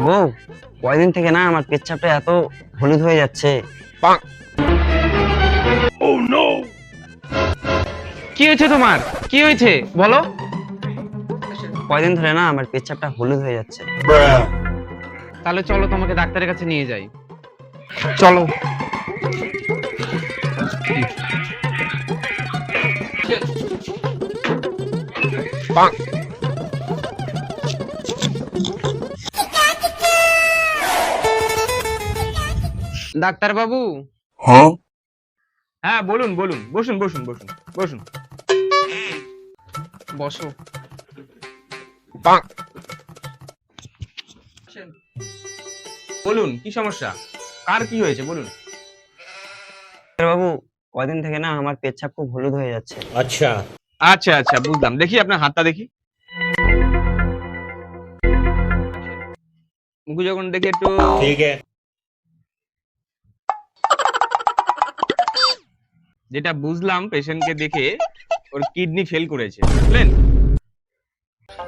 বউ, কয়দিন থেকে না আমার পেচ্ছাপটা এত হলুদ হয়ে যাচ্ছে। কি হয়েছে তোমার? কি হয়েছে বলো। কয়দিন ধরে না আমার পেচ্ছাপটা হলুদ হয়ে যাচ্ছে। তাহলে চলো তোমাকে ডাক্তারের কাছে নিয়ে যাই। চলো। ডাক্তার বাবু। হ্যাঁ বলুন বলুন, বসুন বসুন বসুন বসুন। বসো। বলুন কি সমস্যা, কার কি হয়েছে বলুন। বাবু, কয়দিন থেকে না আমার পেচ্ছাপ খুব হলুদ হয়ে যাচ্ছে। अच्छा। আচ্ছা আচ্ছা বুঝলাম, দেখি আপনার হাতটা দেখি। মুখ যখন দেখি একটু। ठीक है। যেটা বুঝলাম পেশেন্টকে দেখে, ওর কিডনি ফেল করেছে বুঝলেন।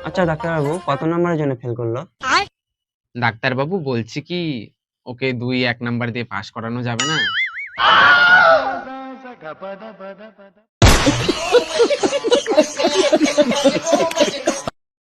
আচ্ছা ডাক্তারবাবু, কত নম্বরের জন্য ফেল করলো? ডাক্তার বাবু বলছি কি, ওকে 2-1 নাম্বার দিয়ে পাস করানো যাবে না?